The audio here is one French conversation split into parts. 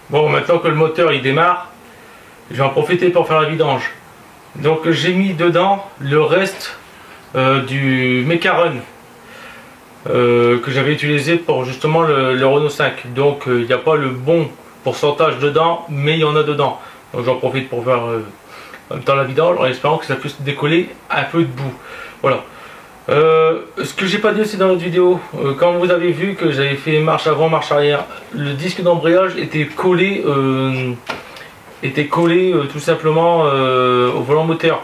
Bon, maintenant que le moteur il démarre, je vais en profiter pour faire la vidange. Donc j'ai mis dedans le reste du Mecarun que j'avais utilisé pour justement le Renault 5. Donc il n'y a pas le bon pourcentage dedans, mais il y en a dedans. Donc j'en profite pour faire en même temps la vidange, en espérant que ça puisse décoller un peu de boue. Voilà. Ce que j'ai pas dit aussi dans l'autre vidéo, quand vous avez vu que j'avais fait marche avant, marche arrière, le disque d'embrayage était collé tout simplement au volant moteur.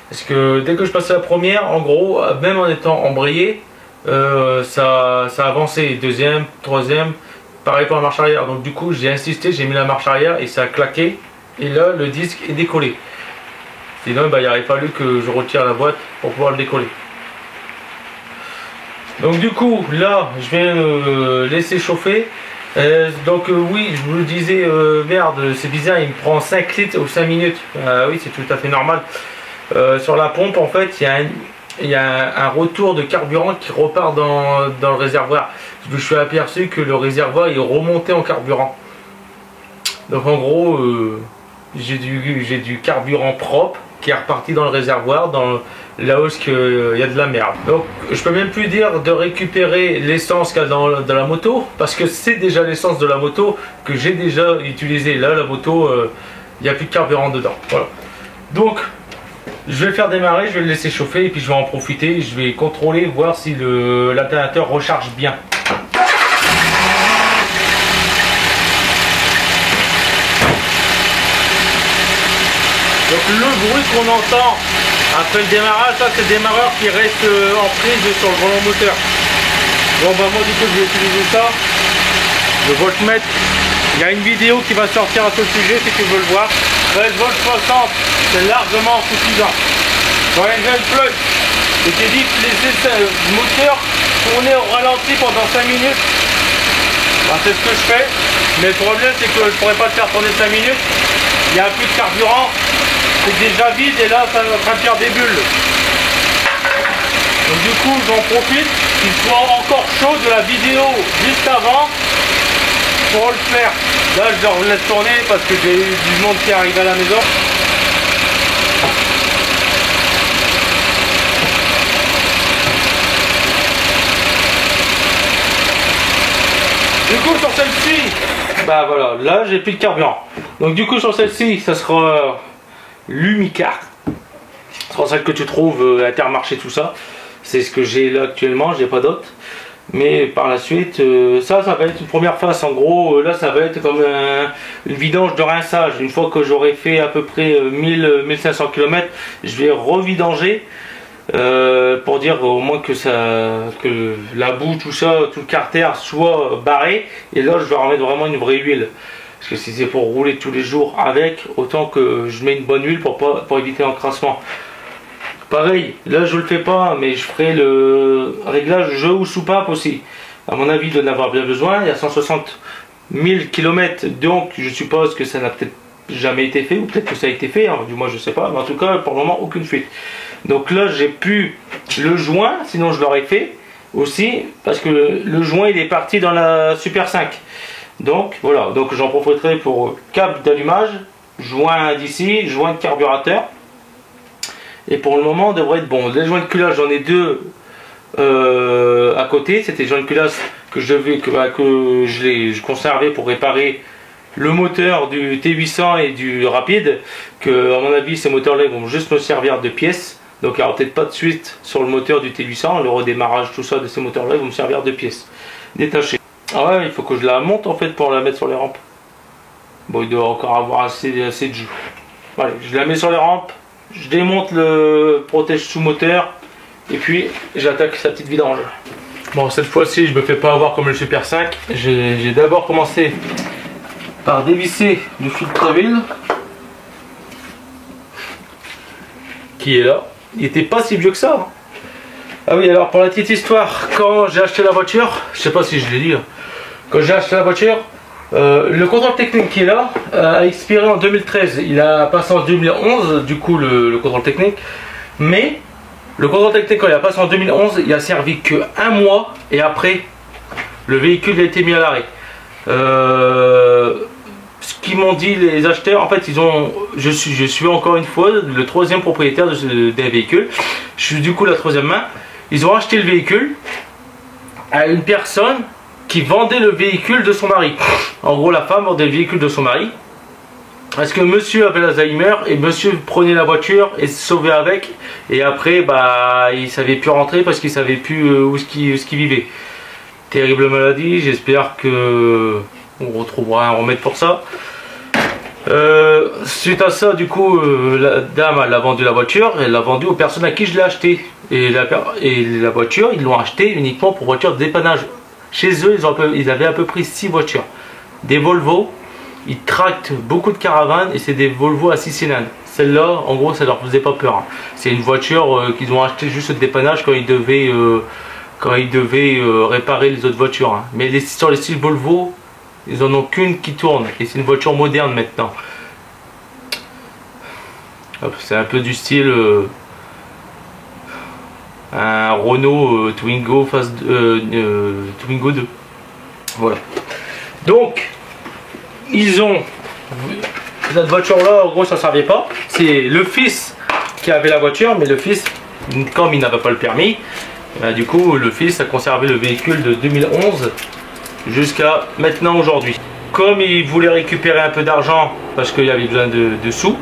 Parce que dès que je passais la première, en gros, même en étant embrayé, ça avançait. Deuxième, troisième, pareil pour la marche arrière. Donc du coup j'ai insisté, j'ai mis la marche arrière et ça a claqué. Et là le disque est décollé. Sinon il aurait fallu que je retire la boîte pour pouvoir le décoller. Donc du coup là je vais laisser chauffer. Oui, je vous le disais, merde, c'est bizarre, il me prend 5 litres ou 5 minutes. Oui, c'est tout à fait normal. Sur la pompe en fait il y a un retour de carburant qui repart dans le réservoir. Je suis aperçu que le réservoir est remonté en carburant. Donc en gros j'ai du carburant propre qui est reparti dans le réservoir, là où il y a de la merde. Donc je peux même plus dire de récupérer l'essence qu'il y a dans la moto, parce que c'est déjà l'essence de la moto que j'ai déjà utilisée. Là la moto, il n'y a plus de carburant dedans. Voilà. Donc je vais le faire démarrer, je vais le laisser chauffer et puis je vais en profiter, je vais contrôler, voir si l'alternateur recharge bien. Donc le bruit qu'on entend après le démarrage, ça c'est le démarreur qui reste en prise sur le volant moteur. Bon bah moi du coup je vais utiliser ça, le voltmètre. Il y a une vidéo qui va sortir à ce sujet si tu veux le voir. 13 volts 60, c'est largement suffisant. Dans une jeune plug, je t'ai dit de laisser le moteur tourner au ralenti pendant 5 minutes. Bah, c'est ce que je fais, mais le problème c'est que je ne pourrais pas le faire tourner 5 minutes. Il n'y a plus de carburant, c'est déjà vide et là ça est en train de faire des bulles. Donc du coup j'en profite qu'il soit encore chaud de la vidéo juste avant pour le faire. Là je leur laisse tourner parce que j'ai eu du monde qui arrive à la maison. Du coup sur celle-ci, bah voilà, là j'ai plus de carburant. Donc du coup sur celle-ci, ça sera l'Umicar. Ce sera celle que tu trouves à Intermarché, tout ça. C'est ce que j'ai là actuellement, j'ai pas d'autre. Mais par la suite, ça va être une première phase. En gros, là ça va être comme une vidange de rinçage. Une fois que j'aurai fait à peu près 1000-1500 km, je vais revidanger. Pour dire au moins que la boue, tout ça, tout le carter soit barré. Et là je vais remettre vraiment une vraie huile. Parce que si c'est pour rouler tous les jours avec, autant que je mets une bonne huile pour éviter l'encrassement. Pareil, là je le fais pas, mais je ferai le réglage jeu ou soupape aussi. À mon avis, de n'avoir bien besoin. Il y a 160 000 km, donc je suppose que ça n'a peut-être jamais été fait, ou peut-être que ça a été fait, hein, du moins je sais pas, mais en tout cas pour le moment aucune fuite. Donc là j'ai pu le joint, sinon je l'aurais fait aussi, parce que le joint il est parti dans la Super 5. Donc voilà, donc j'en profiterai pour câble d'allumage, joint d'ici, joint de carburateur. Et pour le moment on devrait être bon. Les joints de culasse j'en ai deux à côté, c'était les joints de culasse que je conservais pour réparer le moteur du T800 et du Rapide, que à mon avis ces moteurs là vont juste me servir de pièces. Donc il n'y aura peut-être pas de suite sur le moteur du T800, le redémarrage tout ça de ces moteurs là vont me servir de pièces détachées. Ah ouais, il faut que je la monte en fait pour la mettre sur les rampes. Bon, il doit encore avoir assez de jus. Allez, je la mets sur les rampes, je démonte le protège sous-moteur et puis j'attaque sa petite vidange. Bon, cette fois-ci je me fais pas avoir comme le Super 5. J'ai d'abord commencé par dévisser le filtre d'huile qui est là. Il était pas si vieux que ça. Ah oui, alors pour la petite histoire, quand j'ai acheté la voiture, je sais pas si je l'ai dit, quand j'ai acheté la voiture, le contrôle technique qui est là a expiré en 2013. Il a passé en 2011, du coup le contrôle technique. Mais le contrôle technique, quand il a passé en 2011, il a servi que un mois et après le véhicule a été mis à l'arrêt. Ce qu'ils m'ont dit les acheteurs, en fait, je suis encore une fois le troisième propriétaire d'un véhicule. Je suis du coup la troisième main. Ils ont acheté le véhicule à une personne qui vendait le véhicule de son mari. En gros, la femme vendait le véhicule de son mari. Parce que monsieur avait l'Alzheimer et monsieur prenait la voiture et se sauvait avec. Et après, bah, il savait plus rentrer parce qu'il savait plus où ce qu'il vivait. Terrible maladie, j'espère que on retrouvera un remède pour ça. Suite à ça, du coup, la dame elle a vendu la voiture, elle l'a vendue aux personnes à qui je l'ai acheté. Et la voiture, ils l'ont achetée uniquement pour voiture de dépannage. Chez eux, ils avaient à peu près 6 voitures. Des Volvo, ils tractent beaucoup de caravanes et c'est des Volvo à 6 cylindres. Celle-là, en gros, ça leur faisait pas peur. Hein. C'est une voiture qu'ils ont achetée juste de dépannage quand ils devaient, réparer les autres voitures. Hein. Mais sur les 6 Volvo, ils en ont qu'une qui tourne et c'est une voiture moderne maintenant. C'est un peu du style un Renault Twingo Twingo 2. Voilà. Donc ils ont cette voiture là, en gros ça servait pas. C'est le fils qui avait la voiture, mais le fils, comme il n'avait pas le permis, du coup le fils a conservé le véhicule de 2011 jusqu'à maintenant aujourd'hui. Comme il voulait récupérer un peu d'argent parce qu'il avait besoin de sous,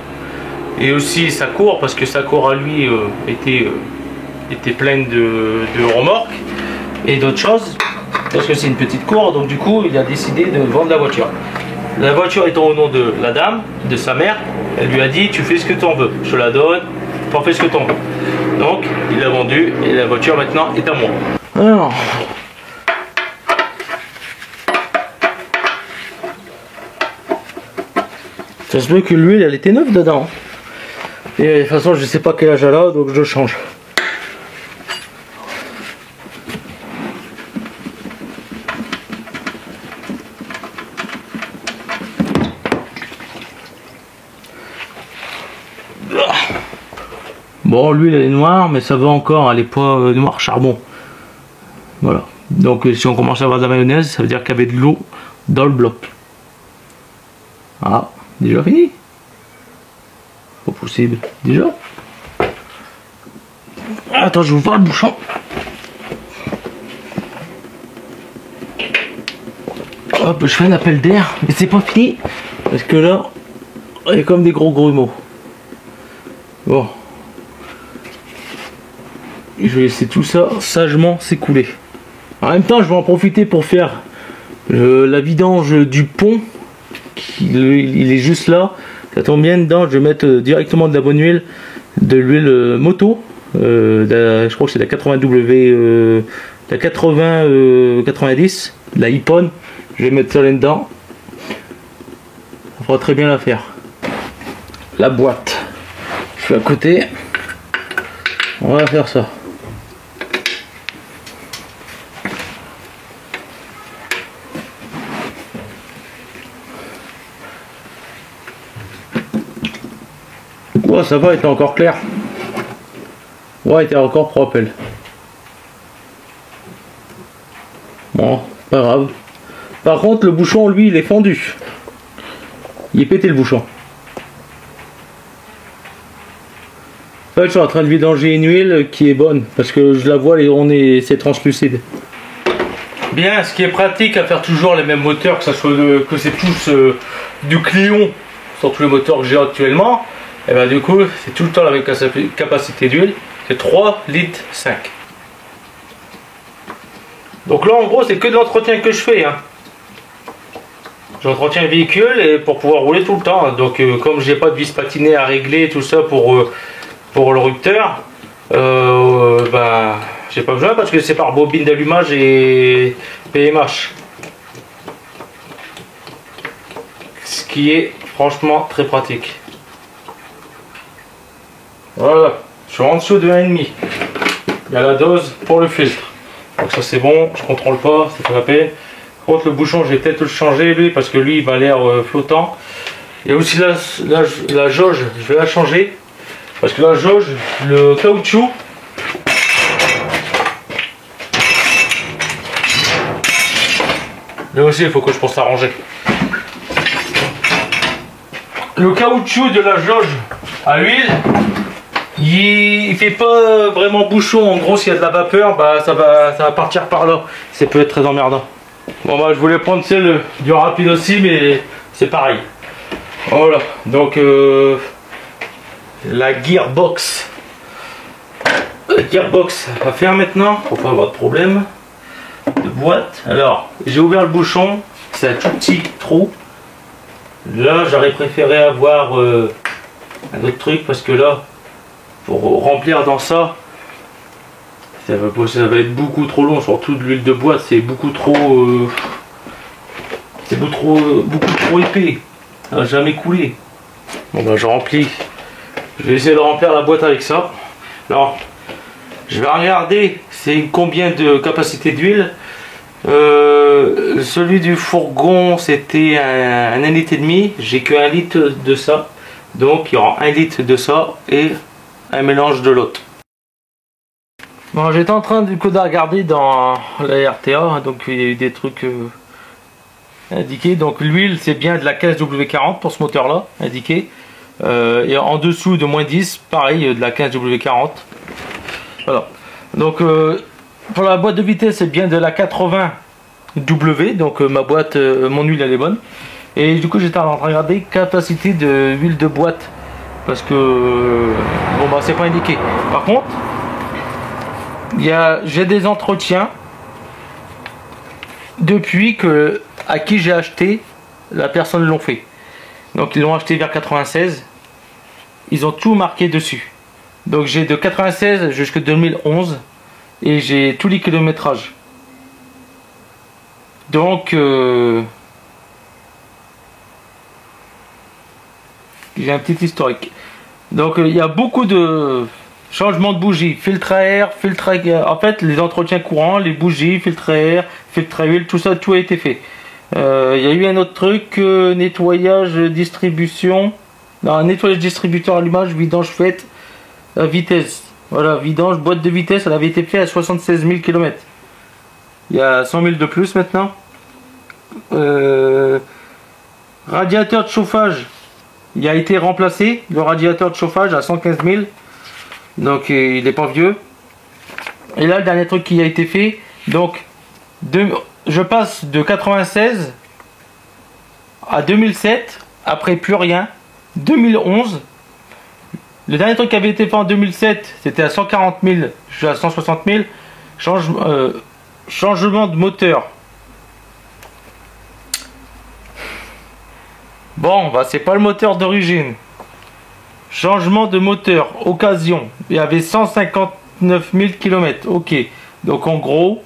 et aussi sa cour parce que sa cour à lui était pleine de remorques et d'autres choses, parce que c'est une petite cour, donc du coup il a décidé de vendre la voiture. La voiture étant au nom de la dame, de sa mère, elle lui a dit tu fais ce que tu en veux, je te la donne, tu en fais ce que tu en veux. Donc il l'a vendue et la voiture maintenant est à moi. Alors, ça se peut que l'huile elle était neuve dedans. Et de toute façon je sais pas quel âge elle a, donc je change. Bon, l'huile elle est noire, mais ça va encore, elle n'est pas noire charbon. Voilà. Donc si on commence à avoir de la mayonnaise, ça veut dire qu'il y avait de l'eau dans le bloc. Ah, déjà fini? Pas possible. Déjà? Attends, je vous parle le bouchon. Hop, je fais un appel d'air, mais c'est pas fini. Parce que là, il y a comme des gros grumeaux. Bon. Je vais laisser tout ça sagement s'écouler. En même temps, je vais en profiter pour faire la vidange du pont. Il est juste là. Ça tombe bien dedans. Je vais mettre directement de la bonne huile, de l'huile moto. Je crois que c'est la 80W, la 90, la Ippon. Je vais mettre ça là-dedans. Ça fera très bien l'affaire. La boîte. Je suis à côté. On va faire ça. Ouais, ça va, elle était encore claire. Ouais, elle était encore propre, elle. Bon, pas grave. Par contre, le bouchon, lui, il est fendu. Il est pété, le bouchon. En fait, je suis en train de vidanger une huile qui est bonne, parce que je la vois, c'est translucide. Bien, ce qui est pratique à faire toujours les mêmes moteurs, que c'est tous du Clion, sur tous les moteurs que j'ai actuellement, et ben du coup, c'est tout le temps la même capacité d'huile, c'est 3 litres 5. Donc là, en gros, c'est que de l'entretien que je fais. Hein. J'entretiens le véhicule et pour pouvoir rouler tout le temps. Hein. Donc, comme j'ai pas de vis patinée à régler, tout ça pour le rupteur, bah, j'ai pas besoin parce que c'est par bobine d'allumage et PMH. Ce qui est franchement très pratique. Voilà, je suis en dessous de 1,5. Il y a la dose pour le filtre. Donc ça c'est bon, je contrôle pas, c'est pas la peine. Par contre le bouchon, je vais peut-être le changer lui parce que lui il m'a l'air flottant. Il y a aussi la jauge, je vais la changer. Parce que la jauge, le caoutchouc, là aussi il faut que je pense à ranger. le caoutchouc de la jauge à huile, il fait pas vraiment bouchon. En gros, s'il y a de la vapeur, bah ça va partir par là. Ça peut être très emmerdant. Bon bah je voulais prendre celle du rapide aussi, mais c'est pareil. Voilà, donc la gearbox. La gearbox à faire maintenant pour pas avoir de problème de boîte. Alors, j'ai ouvert le bouchon, c'est un tout petit trou. Là, j'aurais préféré avoir un autre truc parce que là, pour remplir dans ça, ça va être beaucoup trop long. Surtout de l'huile de boîte, c'est beaucoup trop, beaucoup trop épais. Ça va jamais couler. Bon bah je remplis. Je vais essayer de remplir la boîte avec ça. Alors, je vais regarder c'est combien de capacité d'huile. Celui du fourgon c'était un litre et demi. J'ai que 1 litre de ça. Donc il y aura 1 litre de ça et un mélange de l'autre. Bon, j'étais en train du coup de regarder dans la RTA. Donc il y a eu des trucs indiqués. Donc l'huile c'est bien de la 15W40 pour ce moteur là indiqué. Et en dessous de moins 10 pareil de la 15W40. Voilà. Donc pour la boîte de vitesse c'est bien de la 80W. Donc ma boîte, mon huile elle est bonne. Et du coup j'étais en train de regarder capacité de huile de boîte. Parce que bon bah c'est pas indiqué. Par contre j'ai des entretiens depuis que à qui j'ai acheté, la personne l'ont fait. Donc ils l'ont acheté vers 96. Ils ont tout marqué dessus. Donc j'ai de 96 jusqu'à 2011 et j'ai tous les kilométrages. Donc j'ai un petit historique. Donc il y a beaucoup de changements de bougies, filtre à air, filtre à air. En fait les entretiens courants, les bougies, filtre à air, filtre à huile, tout ça, tout a été fait. Il y a eu un autre truc, nettoyage, distribution. Non, nettoyage, distributeur, allumage, vidange faite, vitesse. Voilà, vidange, boîte de vitesse, elle avait été faite à 76 000 km. Il y a 100 000 de plus maintenant. Radiateur de chauffage, il a été remplacé. Le radiateur de chauffage à 115 000. Donc il n'est pas vieux. Et là, le dernier truc qui a été fait. Donc, je passe de 96 à 2007. Après, plus rien. 2011. Le dernier truc qui avait été fait en 2007, c'était à 140 000, je suis à 160 000. Changement de moteur. Bon, bah c'est pas le moteur d'origine. Changement de moteur, occasion. Il y avait 159 000 km. Ok. Donc en gros,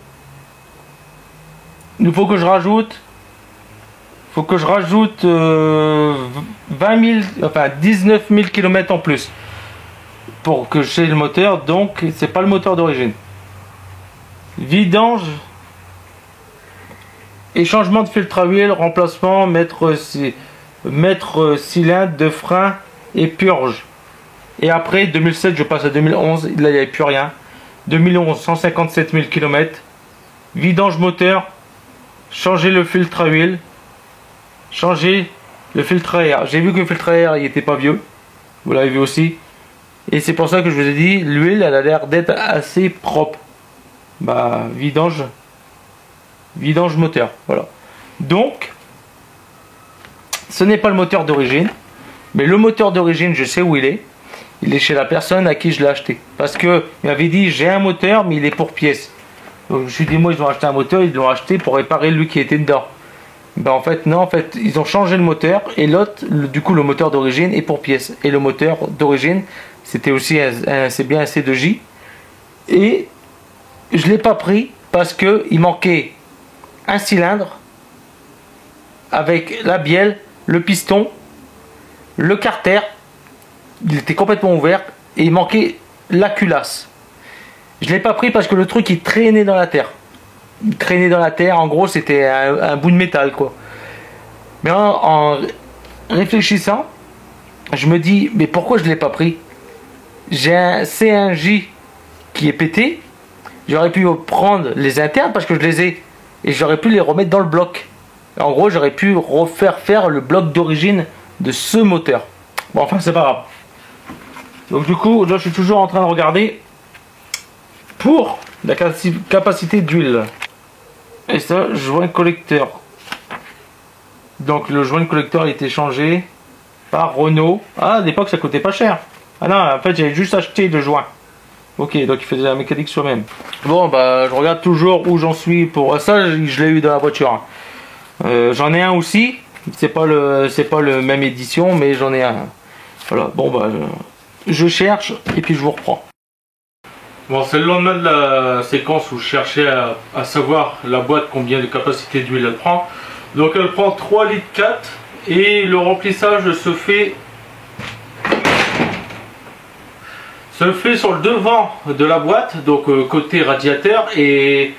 il faut que je rajoute. Faut que je rajoute 19 000 km en plus pour que j'ai le moteur. Donc c'est pas le moteur d'origine. Vidange et changement de filtre à huile, remplacement, mettre cylindre de frein et purge. Et après 2007 je passe à 2011, là il n'y avait plus rien. 2011 157 000 km. Vidange moteur, changer le filtre à huile, changer le filtre à air. J'ai vu que le filtre à air il était pas vieux, vous l'avez vu aussi. Et c'est pour ça que je vous ai dit l'huile elle a l'air d'être assez propre. Bah vidange moteur, voilà. Donc ce n'est pas le moteur d'origine, mais le moteur d'origine je sais où il est. Il est chez la personne à qui je l'ai acheté. Parce que il m'avait dit j'ai un moteur mais il est pour pièces. Donc je me suis dit moi ils ont acheté un moteur, ils l'ont acheté pour réparer lui qui était dedans. Ben en fait non, en fait ils ont changé le moteur et l'autre, du coup le moteur d'origine est pour pièces. Et le moteur d'origine c'était aussi c'est bien un C2J. Et je ne l'ai pas pris parce que il manquait un cylindre avec la bielle, le piston, le carter. Il était complètement ouvert et il manquait la culasse. Je ne l'ai pas pris parce que le truc il traînait dans la terre. Il traînait dans la terre, en gros c'était un bout de métal quoi. Mais en réfléchissant, je me dis mais pourquoi je ne l'ai pas pris? J'ai un C1J qui est pété. J'aurais pu prendre les internes parce que je les ai. Et j'aurais pu les remettre dans le bloc. En gros j'aurais pu refaire le bloc d'origine de ce moteur. Bon, enfin, c'est pas grave. Donc du coup, là, je suis toujours en train de regarder pour la capacité d'huile. Et ça, joint collecteur. Donc le joint collecteur a été changé par Renault. Ah, à l'époque, ça coûtait pas cher. Ah non, en fait, j'avais juste acheté le joint. Ok, donc il faisait la mécanique soi-même. Bon, bah, je regarde toujours où j'en suis pour ça. Je l'ai eu dans la voiture. J'en ai un aussi. C'est pas le même édition, mais j'en ai un. Voilà. Bon, bah, je cherche et puis je vous reprends. Bon, c'est le lendemain de la séquence où je cherchais à savoir la boîte combien de capacité d'huile elle prend. Donc elle prend 3 litres 4 et le remplissage se fait sur le devant de la boîte, donc côté radiateur, et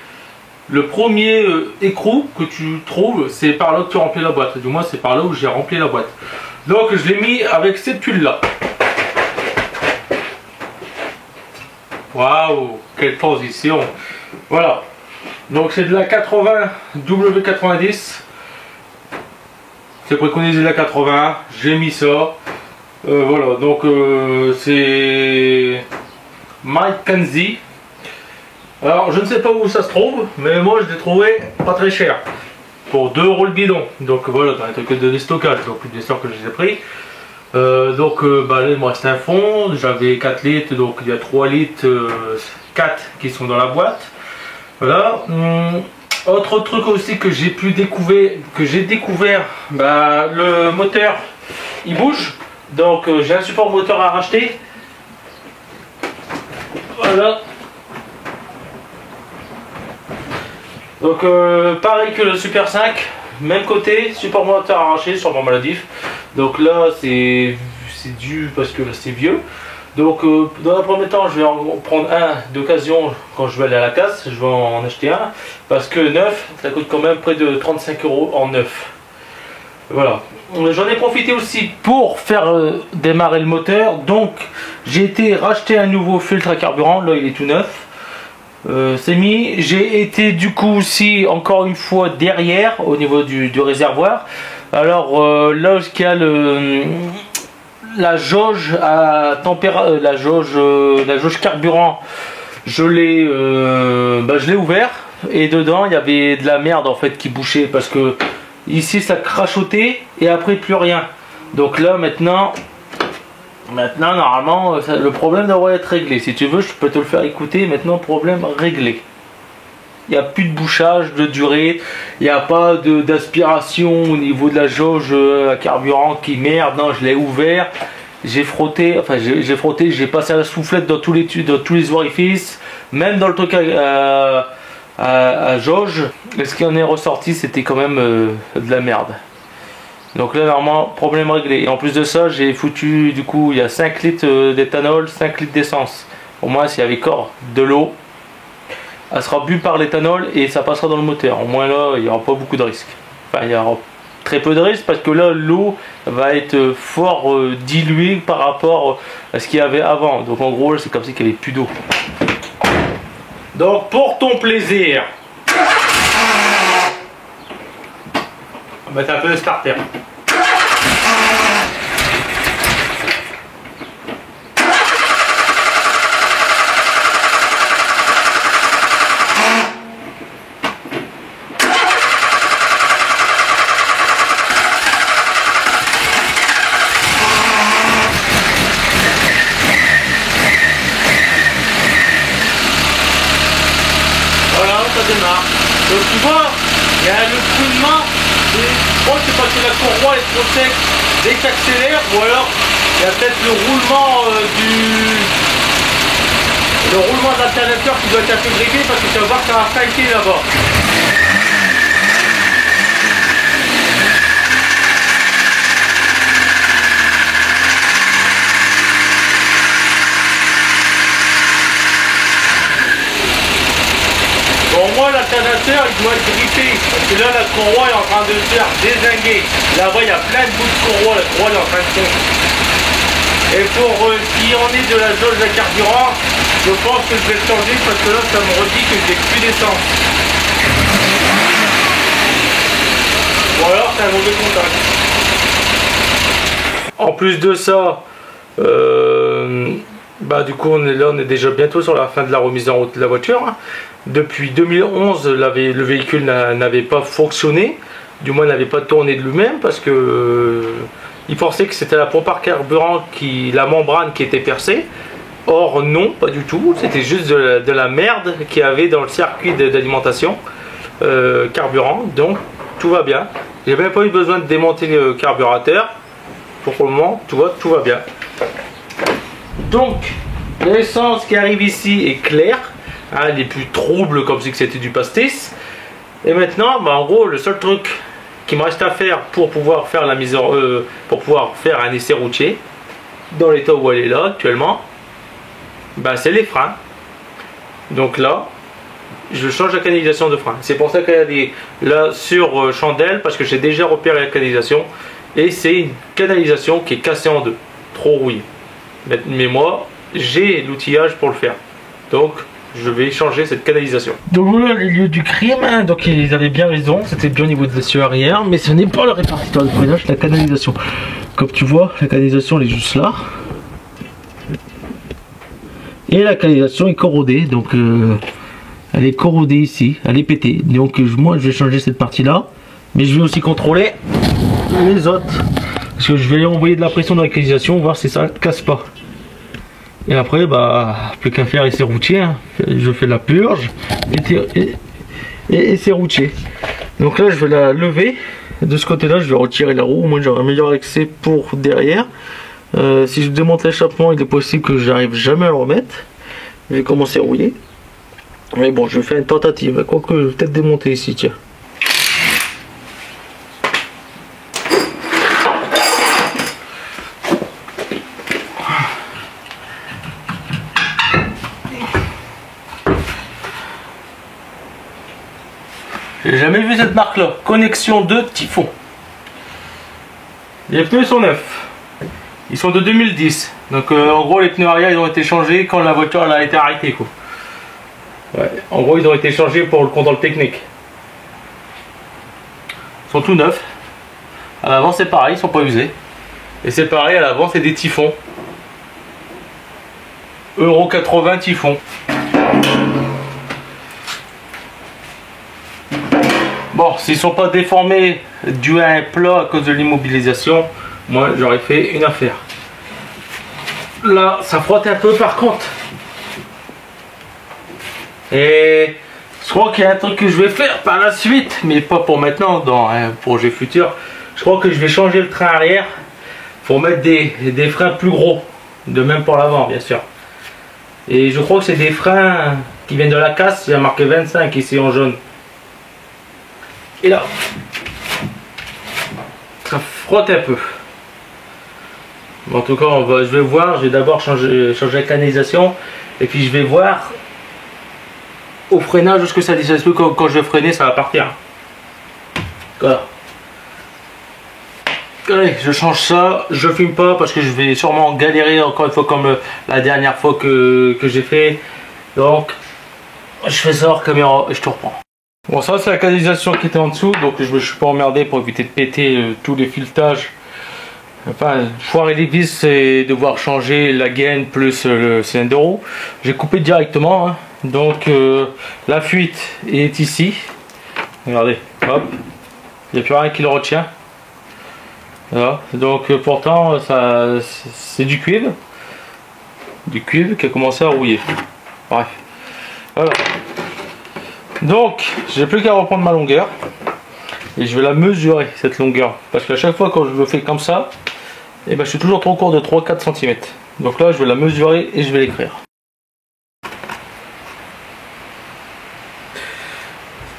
le premier écrou que tu trouves, c'est par là que tu remplis la boîte. Du moins c'est par là où j'ai rempli la boîte. Donc je l'ai mis avec cette tuile là. Waouh, quelle transition. Voilà, donc c'est de la 80 W90. C'est préconisé de la 80, j'ai mis ça. Voilà, donc c'est Mike Kenzie. Alors je ne sais pas où ça se trouve, mais moi je l'ai trouvé pas très cher. Pour 2 € le bidon. Donc voilà, dans les trucs de déstockage, donc bien sûr que je les ai pris. Bah, là, il me reste un fond, j'avais 4 litres, donc il y a 3 litres 4 qui sont dans la boîte. Voilà. Autre truc aussi que j'ai découvert, bah, le moteur il bouge, donc j'ai un support moteur à racheter. Voilà. Donc pareil que le Super 5, même côté, support moteur arraché sur mon maladif. Donc là c'est dû parce que c'est vieux. Donc dans un premier temps je vais en prendre un d'occasion quand je vais aller à la casse, je vais en acheter un. Parce que neuf, ça coûte quand même près de 35 € en neuf. Voilà. J'en ai profité aussi pour faire démarrer le moteur. Donc j'ai été racheter un nouveau filtre à carburant, là il est tout neuf. C'est mis. J'ai été du coup aussi encore une fois derrière au niveau du réservoir. Alors là qu'il y a la jauge à température, la jauge carburant, je l'ai ouvert et dedans il y avait de la merde en fait qui bouchait parce que ici ça crachotait et après plus rien. Donc là maintenant normalement le problème devrait être réglé. Si tu veux je peux te le faire écouter. Maintenant problème réglé. Il n'y a plus de bouchage de durée, il n'y a pas d'aspiration au niveau de la jauge à carburant qui merde. Non, je l'ai ouvert, j'ai frotté, j'ai passé à la soufflette dans tous les orifices, même dans le truc à jauge. Et ce qui en est ressorti, c'était quand même de la merde. Donc là, normalement, problème réglé. Et en plus de ça, j'ai foutu, du coup, il y a 5 litres d'éthanol, 5 litres d'essence. Au moins, s'il y avait encore de l'eau, elle sera bue par l'éthanol et ça passera dans le moteur. Au moins là, il n'y aura pas beaucoup de risques. Enfin, il y aura très peu de risques parce que là, l'eau va être fort diluée par rapport à ce qu'il y avait avant. Donc en gros, c'est comme si il n'y avait plus d'eau. Donc pour ton plaisir, on va mettre un peu de starter. Démarre. Donc tu vois, il y a le coulement, je crois que c'est parce que la courroie est trop sec dès que tu accélères, ou alors il y a peut-être le roulement de l'alternateur qui doit être un peu grillé parce que tu vas voir que ça va fighter là-bas. Pour moi, l'alternateur il doit être grippé parce que là la courroie est en train de se faire dézinguer. Là-bas il y a plein de bouts de courroie, la courroie est en train de fondre. Et pour ce qui en est de la jauge à carburant, je pense que je vais le changer parce que là ça me redit que j'ai plus d'essence. Ou alors c'est un mauvais contact. en plus de ça, du coup on est déjà bientôt sur la fin de la remise en route de la voiture. Depuis 2011, le véhicule n'avait pas fonctionné, du moins n'avait pas tourné de lui-même parce que il pensait que c'était la pompe à carburant, la membrane qui était percée. Or non, pas du tout, c'était juste de la merde qu'il y avait dans le circuit d'alimentation carburant, donc tout va bien. J'ai même pas eu besoin de démonter le carburateur. Pour le moment, tout va bien. Donc, l'essence qui arrive ici est claire. Elle n'est plus trouble comme si c'était du pastis. Et maintenant, en gros, le seul truc qui me reste à faire pour pouvoir faire pour pouvoir faire un essai routier, dans l'état où elle est là actuellement, c'est les freins. Donc là, je change la canalisation de frein. C'est pour ça qu'elle est là sur chandelle, parce que j'ai déjà repéré la canalisation. Et c'est une canalisation qui est cassée en deux, trop rouillée. Mais moi, j'ai l'outillage pour le faire. Donc, je vais changer cette canalisation. Donc voilà les lieux du crime. Donc ils avaient bien raison, c'était bien au niveau de l'essieu arrière. Mais ce n'est pas le répartiteur de freinage, la canalisation. Comme tu vois, la canalisation elle est juste là. Et la canalisation est corrodée. Donc elle est corrodée ici, elle est pétée. Donc moi je vais changer cette partie là. Mais je vais aussi contrôler les autres. Parce que je vais envoyer de la pression dans la canalisation, voir si ça ne casse pas. Et après, plus qu'à faire essai routier. Hein. Je fais la purge et essai routier. Donc là, je vais la lever. De ce côté-là, je vais retirer la roue. Au moins, j'aurai un meilleur accès pour derrière. Si je démonte l'échappement, il est possible que j'arrive jamais à le remettre. Je vais commencer à rouiller. Mais bon, je vais faire une tentative. Quoique, je vais peut-être démonter ici, tiens. J'ai jamais vu cette marque là. Connexion de Typhon. Les pneus sont neufs. Ils sont de 2010. Donc en gros les pneus arrière ils ont été changés quand la voiture elle a été arrêtée quoi. Ouais, en gros ils ont été changés pour le contrôle technique. Ils sont tout neufs. À l'avant c'est pareil, ils sont pas usés. Et c'est pareil, à l'avant c'est des Typhons. Euro 80 Typhon. Bon, s'ils sont pas déformés dû à un plat à cause de l'immobilisation, moi j'aurais fait une affaire. Là, ça frotte un peu par contre. Et je crois qu'il y a un truc que je vais faire par la suite, mais pas pour maintenant, dans un projet futur. Je crois que je vais changer le train arrière pour mettre des freins plus gros, de même pour l'avant bien sûr. Et je crois que c'est des freins qui viennent de la casse, il y a marqué 25 ici en jaune. Et là, ça frotte un peu. En tout cas, je vais voir. Je vais d'abord changer la canalisation. Et puis je vais voir au freinage ce que ça dit. Quand je vais freiner, ça va partir. Voilà. Allez, je change ça. Je filme pas parce que je vais sûrement galérer encore une fois comme la dernière fois que j'ai fait. Donc, je fais ça hors caméra et je te reprends. Bon, ça c'est la canalisation qui était en dessous, donc je me suis pas emmerdé pour éviter de péter tous les filetages. Enfin, foirer les vis et devoir changer la gaine plus le cylindre de roue. J'ai coupé directement, hein. Donc la fuite est ici. Regardez, hop, il n'y a plus rien qui le retient. Voilà. Donc pourtant, c'est du cuivre qui a commencé à rouiller. Bref, voilà. Donc, j'ai plus qu'à reprendre ma longueur et je vais la mesurer cette longueur parce qu'à chaque fois quand je le fais comme ça, je suis toujours trop court de 3-4 cm. Donc là, je vais la mesurer et je vais l'écrire.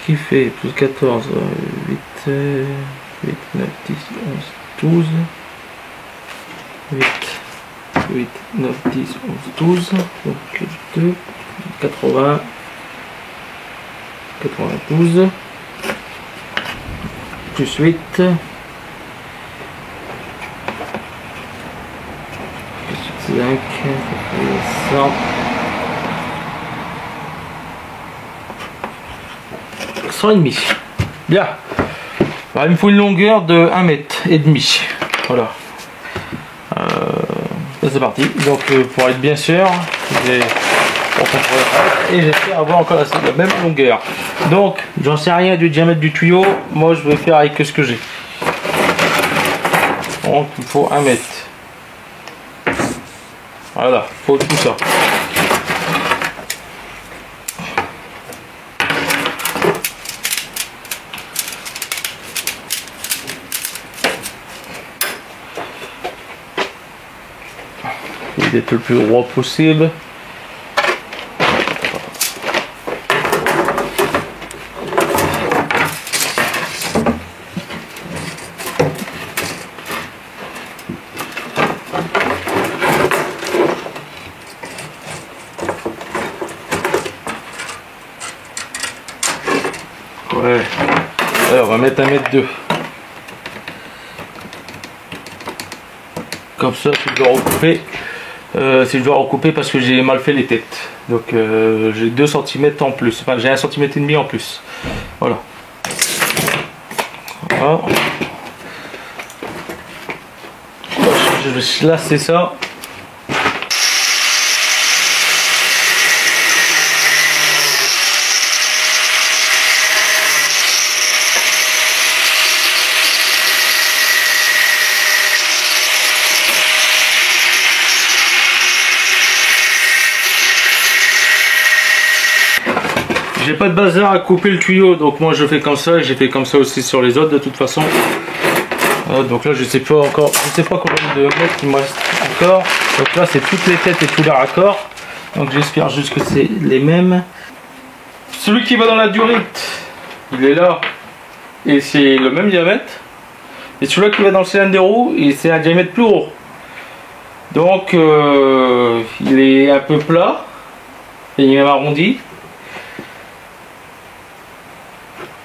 Ce qui fait plus 14, 8, 9, 10, 11, 12, 8, 9, 10, 11, 12, donc 2, 80. 92 plus 8 plus 5 100 et demi. Bien. Alors, il me faut une longueur de 1,5 m. Voilà. c'est parti. Donc pour être bien sûr, j'ai et j'espère avoir encore la même longueur. Donc j'en sais rien du diamètre du tuyau. Moi je vais faire avec ce que j'ai. Donc il faut 1 mètre. Voilà, il faut tout ça. D'être le plus droit possible. Ouais. Alors, on va mettre 1,2 m. Comme ça, tu dois recouper. Si je dois recouper parce que j'ai mal fait les têtes. Donc j'ai 2 cm en plus. Enfin j'ai 1,5 cm en plus. Voilà. Voilà. Je vais lasser ça. J'ai pas de bazar à couper le tuyau, donc moi je fais comme ça et j'ai fait comme ça aussi sur les autres de toute façon. Donc là je sais pas encore, je sais pas combien de mètres il me reste encore. Donc là c'est toutes les têtes et tous les raccords. Donc j'espère juste que c'est les mêmes. Celui qui va dans la durite, il est là et c'est le même diamètre. Et celui-là qui va dans le cylindre des roues, c'est un diamètre plus haut. Donc il est un peu plat et il est arrondi.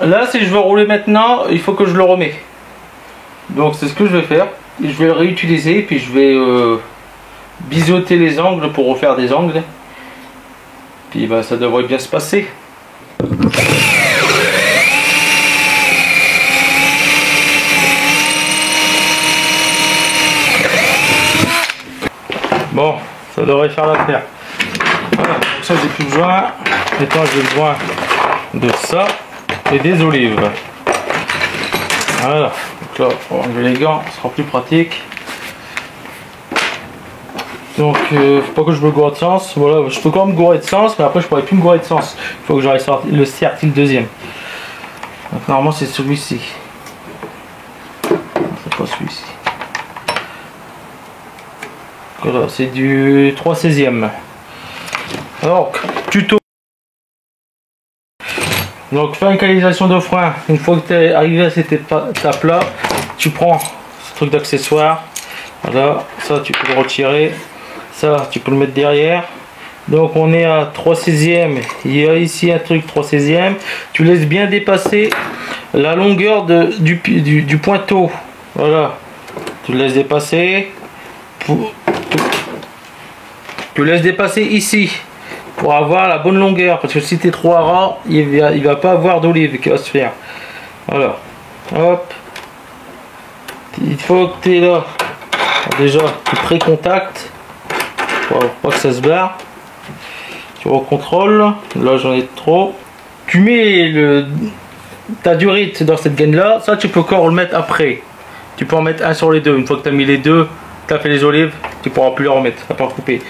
Là, si je veux rouler maintenant, il faut que je le remets. Donc c'est ce que je vais faire. Je vais le réutiliser, puis je vais biseauter les angles pour refaire des angles. Puis bah, ça devrait bien se passer. Bon, ça devrait faire l'affaire. Voilà, donc ça j'ai plus besoin. Maintenant j'ai besoin de ça. Et des olives. Voilà, donc là on va enlever les gants, ce sera plus pratique. Donc faut pas que je me gourre de sens. Voilà, je peux quand même me gourer de sens, mais après je pourrais plus me gourer de sens. Il faut que j'aille sortir le certi le deuxième. Donc normalement c'est celui-ci. C'est pas celui-ci. Voilà, c'est du 3/16e. Donc, tuto. Donc faire une canalisation de frein, une fois que tu es arrivé à cette étape là, tu prends ce truc d'accessoire, voilà, ça tu peux le retirer, ça tu peux le mettre derrière. Donc on est à 3/16e, il y a ici un truc 3/16e, tu laisses bien dépasser la longueur du pointeau, voilà, tu le laisses dépasser, tu laisses dépasser ici. Pour avoir la bonne longueur, parce que si tu es trop à ras, il va pas avoir d'olive qui va se faire. Voilà, hop, il faut que tu es là. Alors déjà tu pré-contact pour pas que ça se barre. Tu recontrôles, là j'en ai trop. Tu mets ta durite dans cette gaine là, ça tu peux encore le mettre après. Tu peux en mettre un sur les deux. Une fois que tu as mis les deux, tu as fait les olives, tu pourras plus les remettre, à part couper.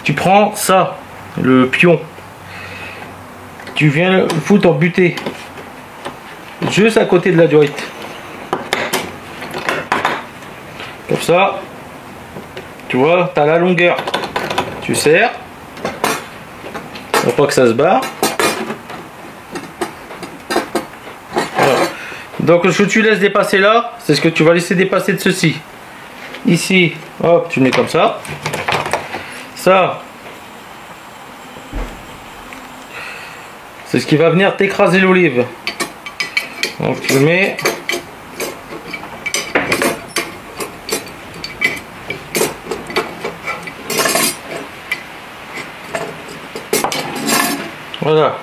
Tu prends ça, le pion, tu viens le foutre en butée juste à côté de la durite, comme ça, tu vois, tu as la longueur, tu serres pour pas que ça se barre. Voilà. Donc ce que tu laisses dépasser là, c'est ce que tu vas laisser dépasser de ceci. Ici, hop, tu le mets comme ça. Ça, c'est ce qui va venir t'écraser l'olive. Donc tu le mets. Voilà.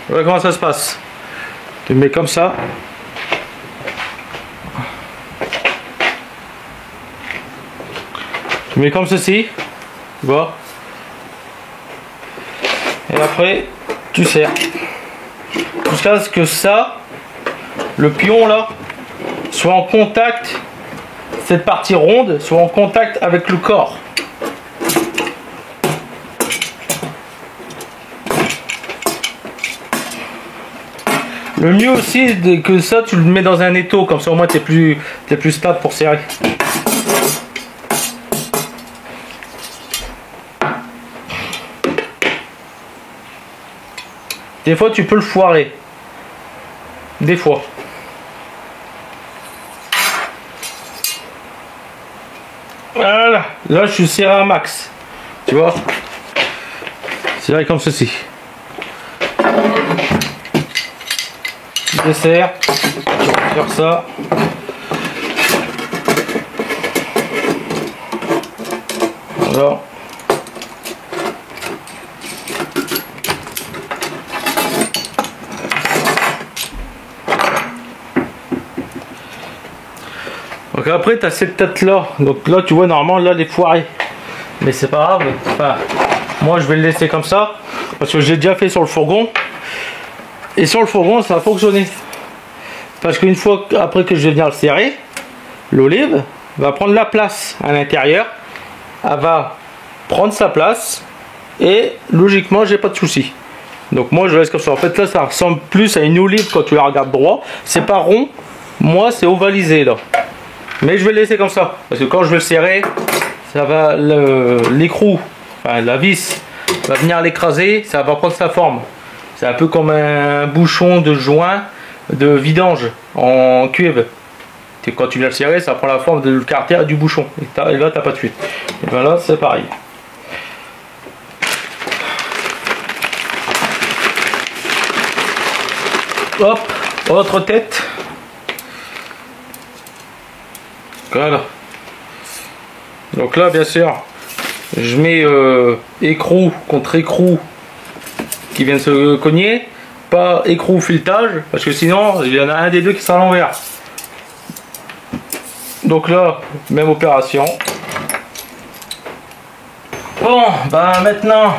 Voilà comment ça se passe. Tu le mets comme ça. Tu mets comme ceci. Tu vois. Et après, tu serres. Jusqu'à ce que ça, le pion là, soit en contact, cette partie ronde, soit en contact avec le corps. Le mieux aussi que ça, tu le mets dans un étau, comme ça au moins t'es plus stable pour serrer. Des fois tu peux le foirer. Des fois. Voilà. Là je suis serré à max. Tu vois? Serré comme ceci. Tu desserres. Tu vas faire ça. Voilà. Donc après tu as cette tête là, donc là tu vois normalement là elle est foirée, mais c'est pas grave, enfin, moi je vais le laisser comme ça, parce que j'ai déjà fait sur le fourgon, et sur le fourgon ça a fonctionné, parce qu'une fois après que je vais venir le serrer, l'olive va prendre la place à l'intérieur, elle va prendre sa place, et logiquement j'ai pas de souci. Donc moi je laisse comme ça, en fait là ça ressemble plus à une olive quand tu la regardes droit, c'est pas rond, moi c'est ovalisé là. Mais je vais le laisser comme ça, parce que quand je vais le serrer, ça va l'écrou, enfin la vis, va venir l'écraser, ça va prendre sa forme. C'est un peu comme un bouchon de joint de vidange en cuivre. Et quand tu viens le serrer, ça prend la forme de l'artère du bouchon. Et là, t'as pas de fuite. Et bien là, c'est pareil. Hop, autre tête. Voilà. Donc là, bien sûr, je mets écrou contre écrou qui viennent se cogner, pas écrou filetage, parce que sinon il y en a un des deux qui sera à l'envers. Donc là, même opération. Bon, bah maintenant,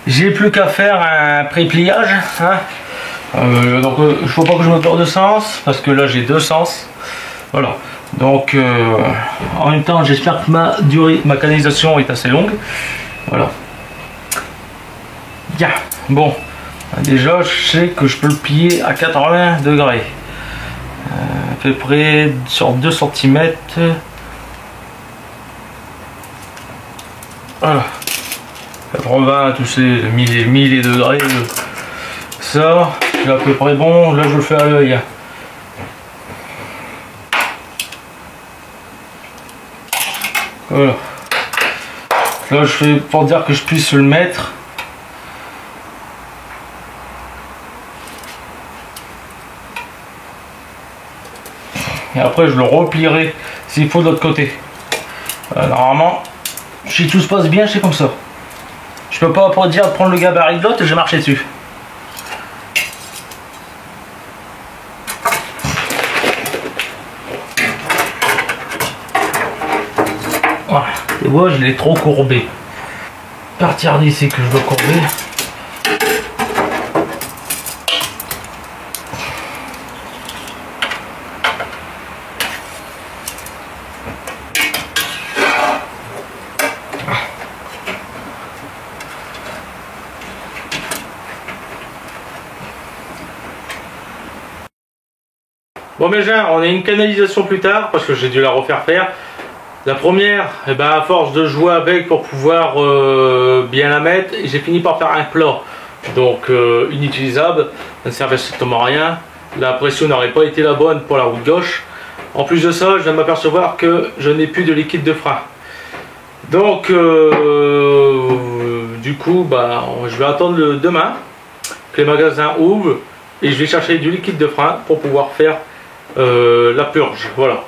j'ai plus qu'à faire un pré-pliage. Hein. Donc il faut pas que je me perde de sens, parce que là j'ai deux sens. Voilà. Donc en même temps j'espère que ma canalisation est assez longue. Voilà. Bien. Bon. Déjà je sais que je peux le plier à 80 degrés. À peu près sur 2 cm. Voilà. 80, tu sais, 1000 et degrés. Ça, c'est à peu près bon. Là je le fais à l'œil. Voilà. Là je fais pour dire que je puisse le mettre. Et après je le replierai s'il faut de l'autre côté. Normalement, si tout se passe bien, c'est comme ça. Je peux pas dire de prendre le gabarit de l'autre et je vais marcher dessus. Voilà. Et moi je l'ai trop courbé. Partir d'ici que je dois courber. Bon mes gens, on a une canalisation plus tard parce que j'ai dû la refaire faire. La première, eh ben, à force de jouer avec pour pouvoir bien la mettre, j'ai fini par faire un plat. Donc inutilisable, ça ne servait strictement à rien. La pression n'aurait pas été la bonne pour la roue de gauche. En plus de ça, je viens de m'apercevoir que je n'ai plus de liquide de frein. Donc du coup, bah, je vais attendre demain que les magasins ouvrent et je vais chercher du liquide de frein pour pouvoir faire la purge. Voilà.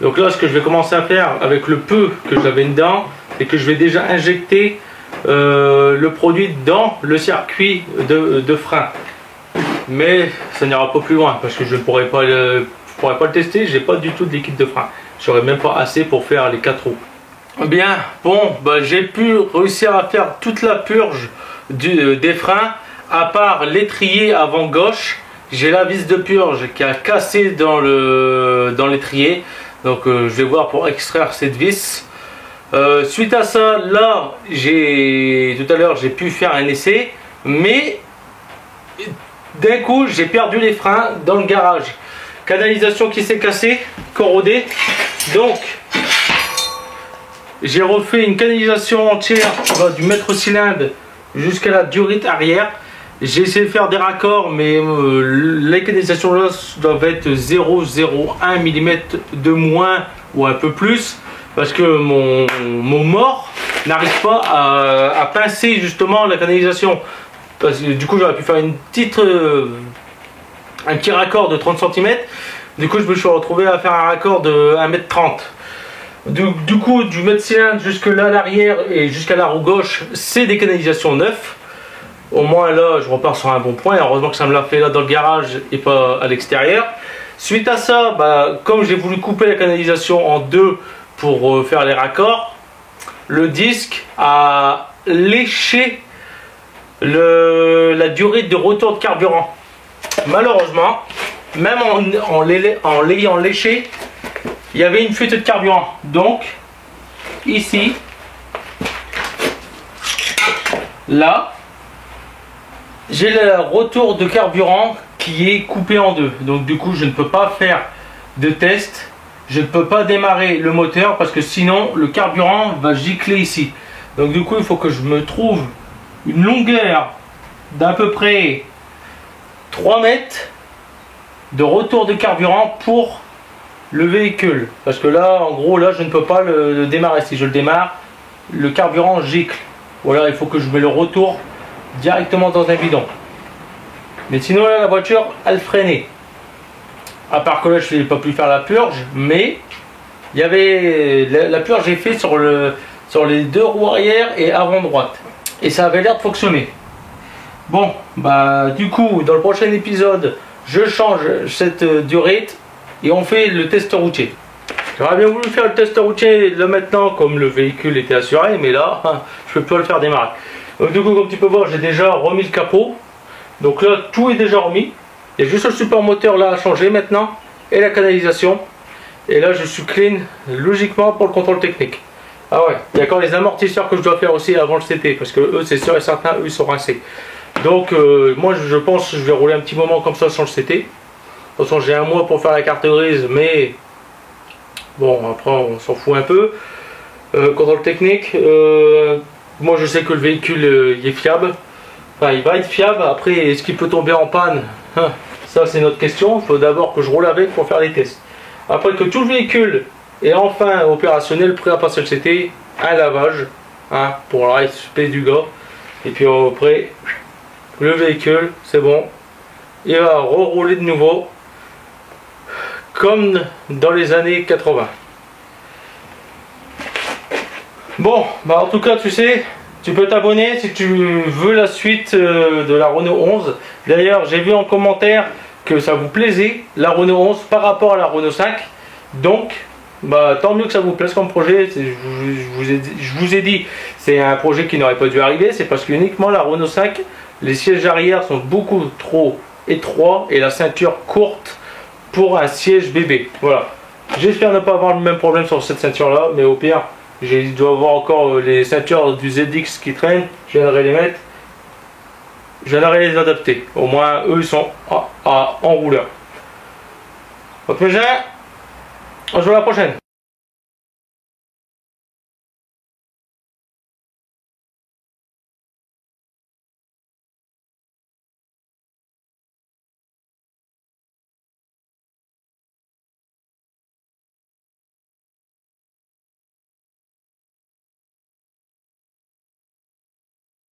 Donc là, ce que je vais commencer à faire avec le peu que j'avais dedans, c'est que je vais déjà injecter le produit dans le circuit de frein. mais ça n'ira pas plus loin parce que je ne pourrais pas le tester. J'ai pas du tout de liquide de frein, j'aurais même pas assez pour faire les 4 roues. Bien, bon, bah, j'ai pu réussir à faire toute la purge des freins, à part l'étrier avant gauche. J'ai la vis de purge qui a cassé dans l'étrier, donc je vais voir pour extraire cette vis. Suite à ça, là, tout à l'heure j'ai pu faire un essai, mais d'un coup j'ai perdu les freins dans le garage. Canalisation qui s'est cassée, corrodée, donc j'ai refait une canalisation entière du maître cylindre jusqu'à la durite arrière. J'ai essayé de faire des raccords, mais les canalisations là doivent être 0,01 mm de moins ou un peu plus, parce que mon mort n'arrive pas à pincer justement la canalisation. Parce que du coup j'aurais pu faire un petit raccord de 30 cm. Du coup je me suis retrouvé à faire un raccord de 1,30 m. Du coup du mètre cylindre jusque là à l'arrière et jusqu'à la roue gauche, c'est des canalisations neuves. Au moins là je repars sur un bon point. Heureusement que ça me l'a fait là dans le garage et pas à l'extérieur. Suite à ça, comme j'ai voulu couper la canalisation en deux pour faire les raccords, le disque a léché la durée de retour de carburant. Malheureusement, même en l'ayant léché, il y avait une fuite de carburant. Donc ici, là, j'ai le retour de carburant qui est coupé en deux. Donc du coup je ne peux pas faire de test, je ne peux pas démarrer le moteur parce que sinon le carburant va gicler ici. Donc du coup il faut que je me trouve une longueur d'à peu près 3 mètres de retour de carburant pour le véhicule. Parce que là en gros là je ne peux pas le démarrer. Si je le démarre, le carburant gicle. Ou alors il faut que je mette le retour directement dans un bidon. Mais sinon là, la voiture elle freinait. À part que là je n'ai pas pu faire la purge, mais il y avait la purge j'ai fait sur les deux roues arrière et avant droite. Et ça avait l'air de fonctionner. Bon, du coup dans le prochain épisode je change cette durite et on fait le test routier. J'aurais bien voulu faire le test routier là maintenant comme le véhicule était assuré, mais là je peux pas le faire démarrer. Donc du coup comme tu peux voir j'ai déjà remis le capot. Donc là tout est déjà remis. Il y a juste le support moteur là à changer maintenant et la canalisation. Et là je suis clean logiquement pour le contrôle technique. Ah ouais, il y a encore les amortisseurs que je dois faire aussi avant le CT parce que eux c'est sûr et certain, eux ils sont rincés. Donc moi je pense que je vais rouler un petit moment comme ça sans le CT. De toute façon j'ai un mois pour faire la carte grise, mais bon après on s'en fout un peu. Contrôle technique, moi je sais que le véhicule il est fiable. Enfin, il va être fiable. Après, est-ce qu'il peut tomber en panne? Ça, c'est notre question. Il faut d'abord que je roule avec pour faire les tests. Après que tout le véhicule est enfin opérationnel, prêt à passer le CT, un lavage pour le respect du gars. Et puis après, le véhicule, c'est bon. Il va rerouler de nouveau comme dans les années 80. Bon, en tout cas, tu sais, tu peux t'abonner si tu veux la suite de la Renault 11. D'ailleurs, j'ai vu en commentaire que ça vous plaisait, la Renault 11 par rapport à la Renault 5. Donc, tant mieux que ça vous plaise comme projet. Je vous ai dit, c'est un projet qui n'aurait pas dû arriver. C'est parce qu'uniquement la Renault 5, les sièges arrière sont beaucoup trop étroits et la ceinture courte pour un siège bébé. Voilà. J'espère ne pas avoir le même problème sur cette ceinture-là, mais au pire, je dois avoir encore les ceintures du ZX qui traînent. Je viendrai les mettre. Je viendrai les adapter. Au moins, eux, ils sont en rouleur. Donc, mes gens, on se voit la prochaine.